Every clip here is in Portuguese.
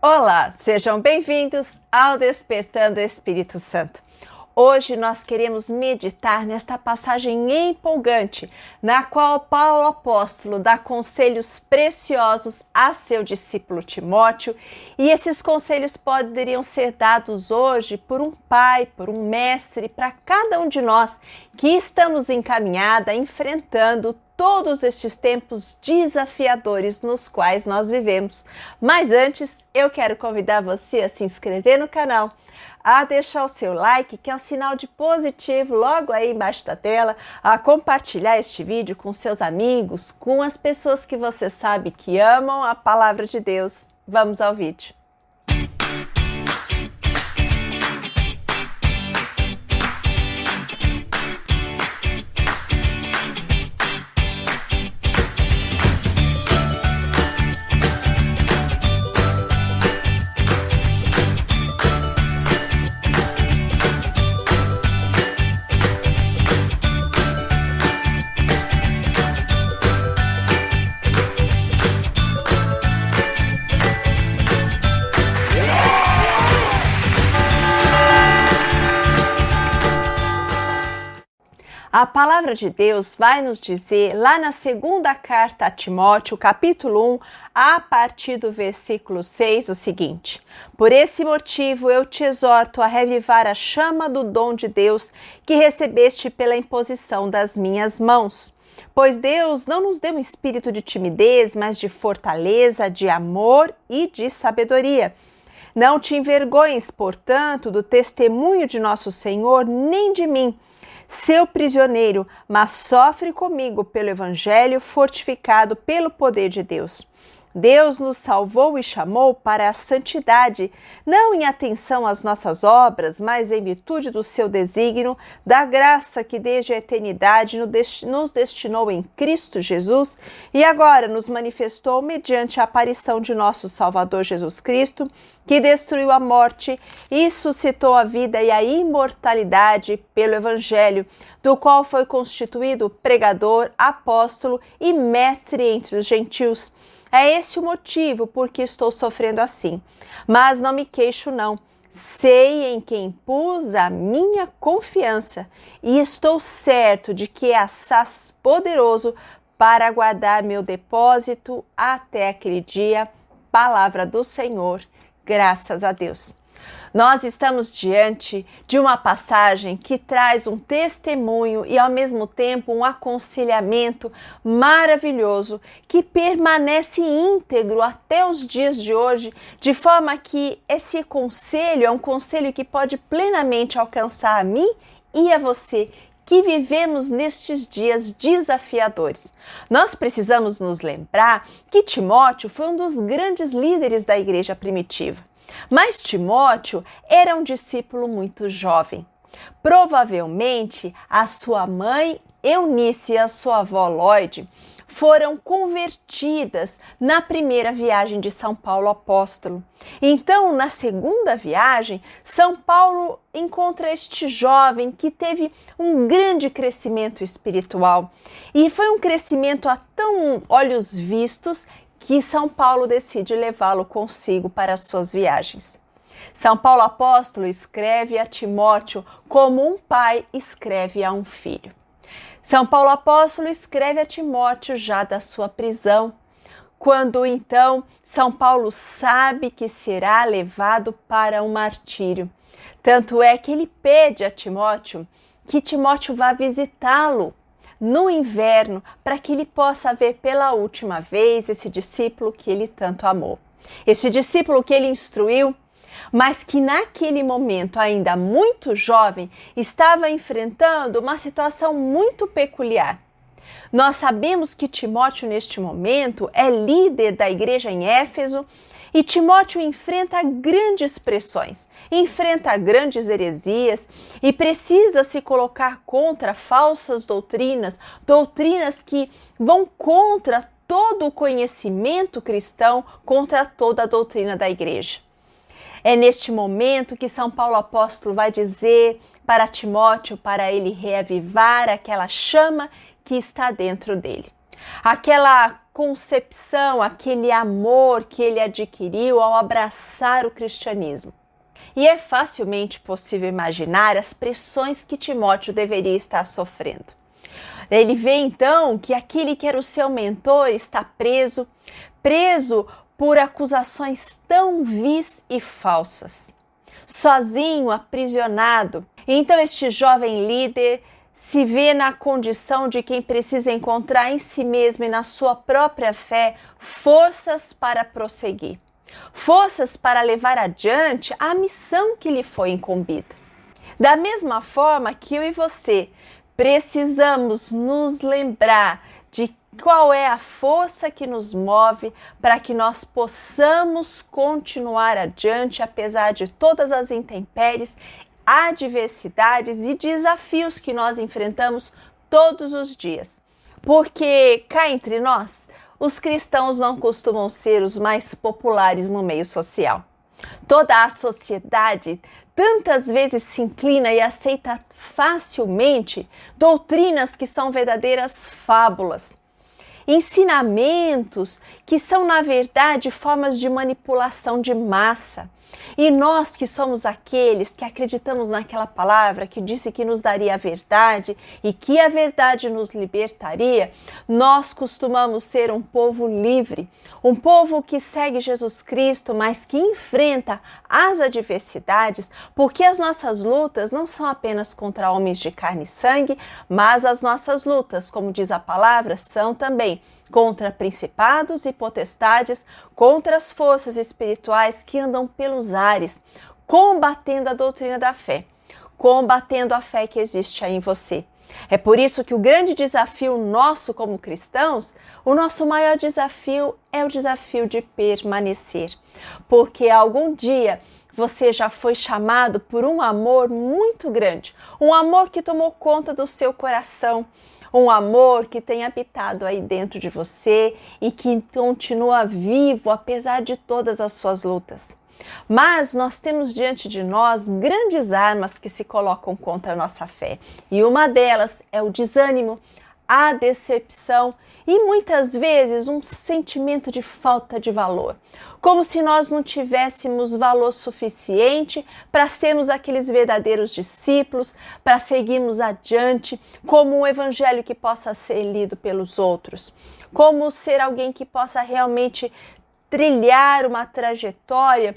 Olá, sejam bem-vindos ao Despertando o Espírito Santo. Hoje nós queremos meditar nesta passagem empolgante, na qual Paulo apóstolo dá conselhos preciosos a seu discípulo Timóteo, e esses conselhos poderiam ser dados hoje por um pai, por um mestre, para cada um de nós que estamos encaminhada, enfrentando todos estes tempos desafiadores nos quais nós vivemos. Mas antes, eu quero convidar você a se inscrever no canal, a deixar o seu like, que é um sinal de positivo logo aí embaixo da tela, a compartilhar este vídeo com seus amigos, com as pessoas que você sabe que amam a palavra de Deus. Vamos ao vídeo. A palavra de Deus vai nos dizer lá na segunda carta a Timóteo, capítulo 1, a partir do versículo 6, o seguinte: Por esse motivo eu te exorto a revivar a chama do dom de Deus que recebeste pela imposição das minhas mãos. Pois Deus não nos deu um espírito de timidez, mas de fortaleza, de amor e de sabedoria. Não te envergonhes, portanto, do testemunho de nosso Senhor, nem de mim, seu prisioneiro, mas sofre comigo pelo Evangelho, fortificado pelo poder de Deus. Deus nos salvou e chamou para a santidade, não em atenção às nossas obras, mas em virtude do seu desígnio, da graça que desde a eternidade nos destinou em Cristo Jesus e agora nos manifestou mediante a aparição de nosso Salvador Jesus Cristo, que destruiu a morte e suscitou a vida e a imortalidade pelo Evangelho, do qual foi constituído pregador, apóstolo e mestre entre os gentios. É esse o motivo por que estou sofrendo assim. Mas não me queixo não. Sei em quem pus a minha confiança e estou certo de que é assaz poderoso para guardar meu depósito até aquele dia. Palavra do Senhor. Graças a Deus. Nós estamos diante de uma passagem que traz um testemunho e, ao mesmo tempo, um aconselhamento maravilhoso que permanece íntegro até os dias de hoje, de forma que esse conselho é um conselho que pode plenamente alcançar a mim e a você, que vivemos nestes dias desafiadores. Nós precisamos nos lembrar que Timóteo foi um dos grandes líderes da igreja primitiva. Mas Timóteo era um discípulo muito jovem. Provavelmente a sua mãe Eunice e a sua avó Lloyd foram convertidas na primeira viagem de São Paulo apóstolo. Então, na segunda viagem, São Paulo encontra este jovem que teve um grande crescimento espiritual. E foi um crescimento a tão olhos vistos que São Paulo decide levá-lo consigo para as suas viagens. São Paulo apóstolo escreve a Timóteo como um pai escreve a um filho. São Paulo apóstolo escreve a Timóteo já da sua prisão, quando então São Paulo sabe que será levado para um martírio. Tanto é que ele pede a Timóteo que Timóteo vá visitá-lo no inverno, para que ele possa ver pela última vez esse discípulo que ele tanto amou. Este discípulo que ele instruiu, mas que naquele momento, ainda muito jovem, estava enfrentando uma situação muito peculiar. Nós sabemos que Timóteo, neste momento, é líder da igreja em Éfeso, e Timóteo enfrenta grandes pressões, enfrenta grandes heresias e precisa se colocar contra falsas doutrinas, doutrinas que vão contra todo o conhecimento cristão, contra toda a doutrina da igreja. É neste momento que São Paulo apóstolo vai dizer para Timóteo, para ele reavivar aquela chama que está dentro dele. Aquela concepção, aquele amor que ele adquiriu ao abraçar o cristianismo. E é facilmente possível imaginar as pressões que Timóteo deveria estar sofrendo. Ele vê então que aquele que era o seu mentor está preso por acusações tão vis e falsas. Sozinho, aprisionado. Então este jovem líder se vê na condição de quem precisa encontrar em si mesmo e na sua própria fé forças para prosseguir. Forças para levar adiante a missão que lhe foi incumbida. Da mesma forma que eu e você precisamos nos lembrar de qual é a força que nos move para que nós possamos continuar adiante apesar de todas as intempéries, adversidades e desafios que nós enfrentamos todos os dias. Porque cá entre nós, os cristãos não costumam ser os mais populares no meio social. Toda a sociedade tantas vezes se inclina e aceita facilmente doutrinas que são verdadeiras fábulas. Ensinamentos que são, na verdade, formas de manipulação de massa. E nós que somos aqueles que acreditamos naquela palavra que disse que nos daria a verdade e que a verdade nos libertaria, nós costumamos ser um povo livre, um povo que segue Jesus Cristo, mas que enfrenta as adversidades, porque as nossas lutas não são apenas contra homens de carne e sangue, mas as nossas lutas, como diz a palavra, são também contra principados e potestades, contra as forças espirituais que andam pelos ares, combatendo a doutrina da fé, combatendo a fé que existe aí em você. É por isso que o grande desafio nosso como cristãos, o nosso maior desafio é o desafio de permanecer. Porque algum dia você já foi chamado por um amor muito grande, um amor que tomou conta do seu coração, um amor que tem habitado aí dentro de você e que continua vivo apesar de todas as suas lutas. Mas nós temos diante de nós grandes armas que se colocam contra a nossa fé. E uma delas é o desânimo, a decepção e muitas vezes um sentimento de falta de valor. Como se nós não tivéssemos valor suficiente para sermos aqueles verdadeiros discípulos, para seguirmos adiante, como um evangelho que possa ser lido pelos outros, como ser alguém que possa realmente trilhar uma trajetória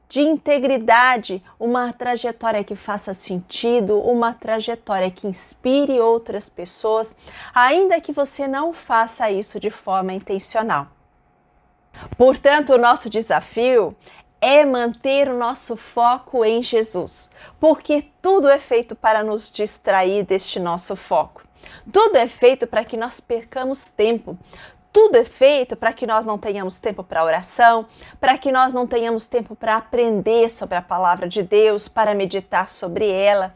de integridade, uma trajetória que faça sentido, uma trajetória que inspire outras pessoas, ainda que você não faça isso de forma intencional. Portanto, o nosso desafio é manter o nosso foco em Jesus, porque tudo é feito para nos distrair deste nosso foco. Tudo é feito para que nós percamos tempo. Tudo é feito para que nós não tenhamos tempo para oração, para que nós não tenhamos tempo para aprender sobre a palavra de Deus, para meditar sobre ela.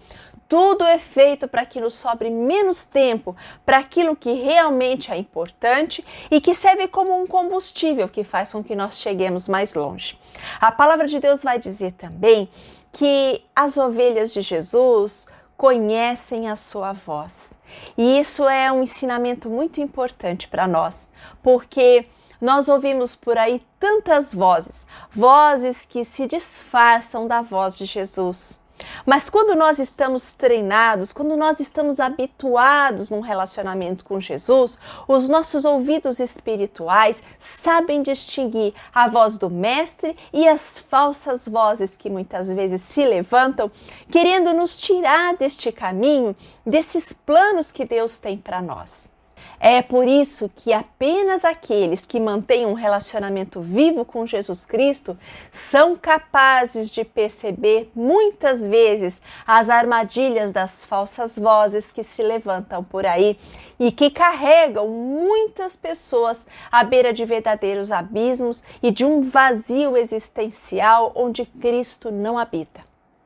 Tudo é feito para que nos sobre menos tempo para aquilo que realmente é importante e que serve como um combustível que faz com que nós cheguemos mais longe. A palavra de Deus vai dizer também que as ovelhas de Jesus conhecem a sua voz. E isso é um ensinamento muito importante para nós, porque nós ouvimos por aí tantas vozes, vozes que se disfarçam da voz de Jesus. Mas quando nós estamos treinados, quando nós estamos habituados num relacionamento com Jesus, os nossos ouvidos espirituais sabem distinguir a voz do Mestre e as falsas vozes que muitas vezes se levantam, querendo nos tirar deste caminho, desses planos que Deus tem para nós. É por isso que apenas aqueles que mantêm um relacionamento vivo com Jesus Cristo são capazes de perceber muitas vezes as armadilhas das falsas vozes que se levantam por aí e que carregam muitas pessoas à beira de verdadeiros abismos e de um vazio existencial onde Cristo não habita.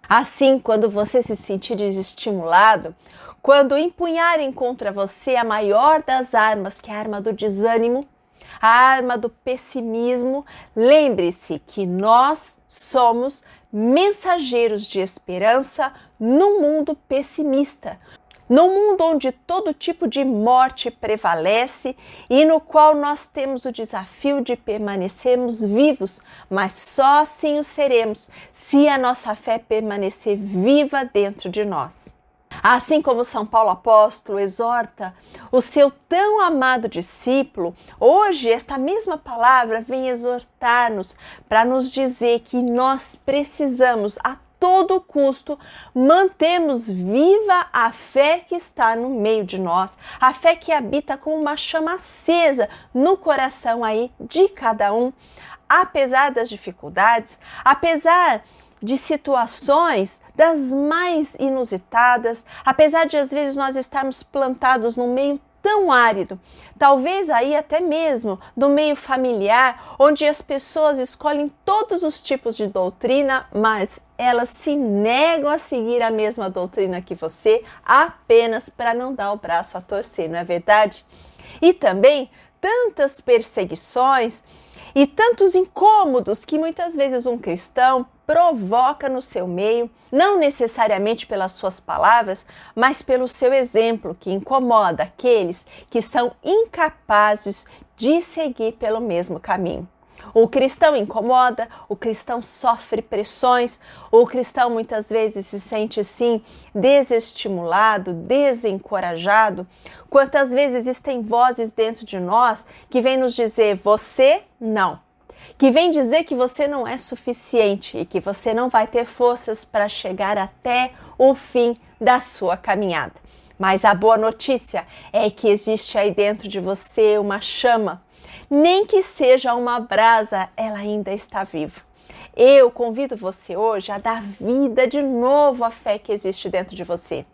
Assim, quando você se sentir desestimulado, quando empunharem contra você a maior das armas, que é a arma do desânimo, a arma do pessimismo, lembre-se que nós somos mensageiros de esperança num mundo pessimista, No mundo onde todo tipo de morte prevalece e no qual nós temos o desafio de permanecermos vivos, mas só assim o seremos se a nossa fé permanecer viva dentro de nós. Assim como São Paulo apóstolo exorta o seu tão amado discípulo, hoje esta mesma palavra vem exortar-nos para nos dizer que nós precisamos a todo custo mantermos viva a fé que está no meio de nós, a fé que habita como uma chama acesa no coração aí de cada um, apesar das dificuldades, apesar de situações das mais inusitadas, apesar de às vezes nós estarmos plantados num meio tão árido, talvez aí até mesmo no meio familiar, onde as pessoas escolhem todos os tipos de doutrina, mas elas se negam a seguir a mesma doutrina que você apenas para não dar o braço a torcer, não é verdade? E também tantas perseguições e tantos incômodos que muitas vezes um cristão provoca no seu meio, não necessariamente pelas suas palavras, mas pelo seu exemplo, que incomoda aqueles que são incapazes de seguir pelo mesmo caminho. O cristão incomoda, o cristão sofre pressões, o cristão muitas vezes se sente sim desestimulado, desencorajado. Quantas vezes existem vozes dentro de nós que vêm nos dizer, você não. Que vem dizer que você não é suficiente e que você não vai ter forças para chegar até o fim da sua caminhada. Mas a boa notícia é que existe aí dentro de você uma chama. Nem que seja uma brasa, ela ainda está viva. Eu convido você hoje a dar vida de novo à fé que existe dentro de você,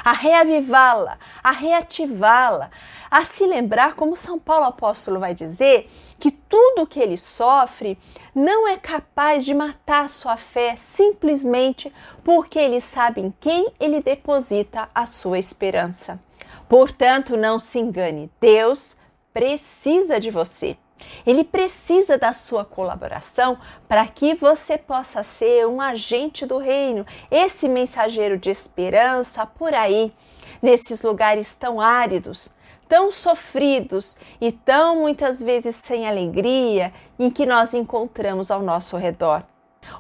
a reavivá-la, a reativá-la, a se lembrar, como São Paulo apóstolo vai dizer, que tudo que ele sofre não é capaz de matar sua fé simplesmente porque ele sabe em quem ele deposita a sua esperança. Portanto, não se engane, Deus precisa de você. Ele precisa da sua colaboração para que você possa ser um agente do reino, esse mensageiro de esperança por aí, nesses lugares tão áridos, tão sofridos e tão muitas vezes sem alegria em que nós encontramos ao nosso redor.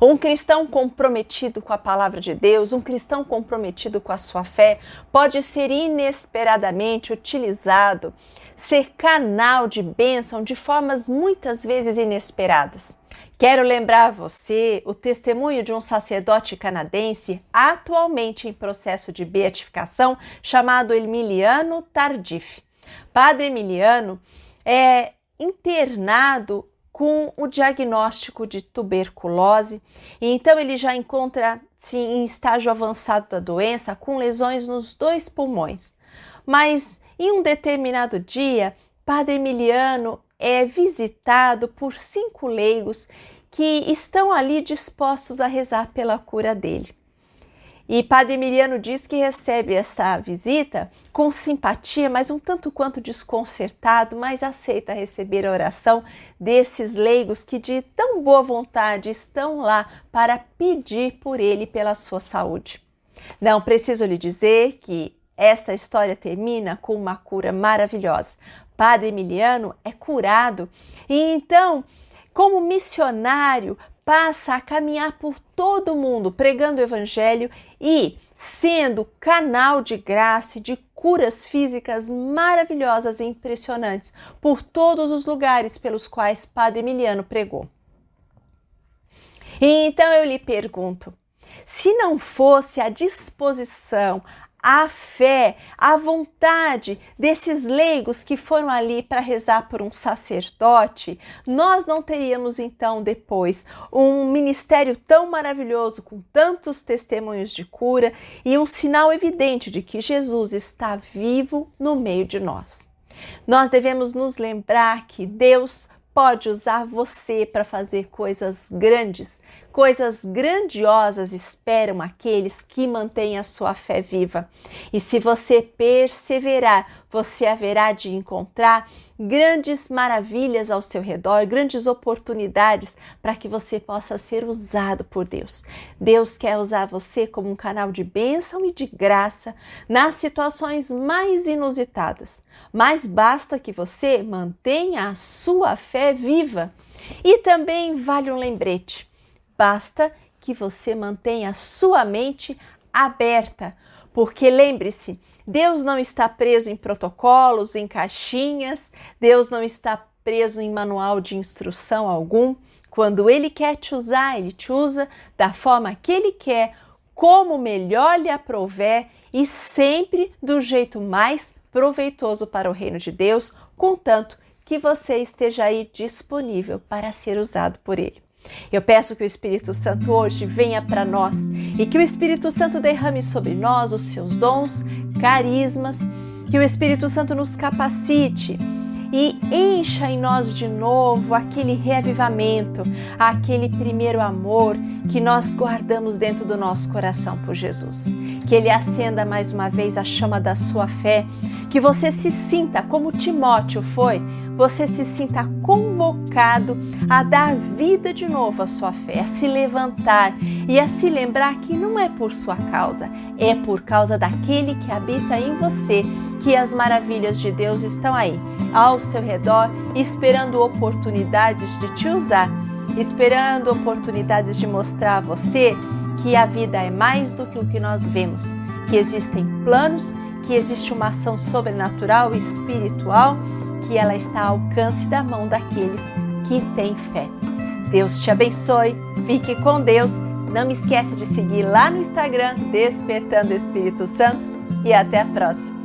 Um cristão comprometido com a palavra de Deus, um cristão comprometido com a sua fé, pode ser inesperadamente utilizado, ser canal de bênção de formas muitas vezes inesperadas. Quero lembrar a você o testemunho de um sacerdote canadense atualmente em processo de beatificação chamado Emiliano Tardif. Padre Emiliano é internado com o diagnóstico de tuberculose, e então ele já encontra-se em estágio avançado da doença com lesões nos 2 pulmões. Mas em um determinado dia, Padre Emiliano é visitado por 5 leigos que estão ali dispostos a rezar pela cura dele. E Padre Emiliano diz que recebe essa visita com simpatia, mas um tanto quanto desconcertado, mas aceita receber a oração desses leigos que de tão boa vontade estão lá para pedir por ele pela sua saúde. Não preciso lhe dizer que essa história termina com uma cura maravilhosa. Padre Emiliano é curado e então, como missionário, passa a caminhar por todo o mundo pregando o evangelho e sendo canal de graça e de curas físicas maravilhosas e impressionantes por todos os lugares pelos quais Padre Emiliano pregou. E então eu lhe pergunto, se não fosse a disposição, a fé, a vontade desses leigos que foram ali para rezar por um sacerdote, nós não teríamos então depois um ministério tão maravilhoso com tantos testemunhos de cura e um sinal evidente de que Jesus está vivo no meio de nós. Nós devemos nos lembrar que Deus pode usar você para fazer coisas grandes. Coisas grandiosas esperam aqueles que mantêm a sua fé viva. E se você perseverar, você haverá de encontrar grandes maravilhas ao seu redor, grandes oportunidades para que você possa ser usado por Deus. Deus quer usar você como um canal de bênção e de graça nas situações mais inusitadas. Mas basta que você mantenha a sua fé viva. E também vale um lembrete. Basta que você mantenha a sua mente aberta, porque lembre-se, Deus não está preso em protocolos, em caixinhas, Deus não está preso em manual de instrução algum. Quando Ele quer te usar, Ele te usa da forma que Ele quer, como melhor lhe aprouver e sempre do jeito mais proveitoso para o reino de Deus, contanto que você esteja aí disponível para ser usado por Ele. Eu peço que o Espírito Santo hoje venha para nós e que o Espírito Santo derrame sobre nós os seus dons, carismas, que o Espírito Santo nos capacite e encha em nós de novo aquele reavivamento, aquele primeiro amor que nós guardamos dentro do nosso coração por Jesus. Que Ele acenda mais uma vez a chama da sua fé, que você se sinta como Timóteo foi, você se sinta convocado a dar vida de novo à sua fé, a se levantar e a se lembrar que não é por sua causa, é por causa daquele que habita em você, que as maravilhas de Deus estão aí, ao seu redor, esperando oportunidades de te usar, esperando oportunidades de mostrar a você que a vida é mais do que o que nós vemos, que existem planos, que existe uma ação sobrenatural e espiritual, que ela está ao alcance da mão daqueles que têm fé. Deus te abençoe, fique com Deus. Não me esquece de seguir lá no Instagram, Despertando o Espírito Santo, e até a próxima.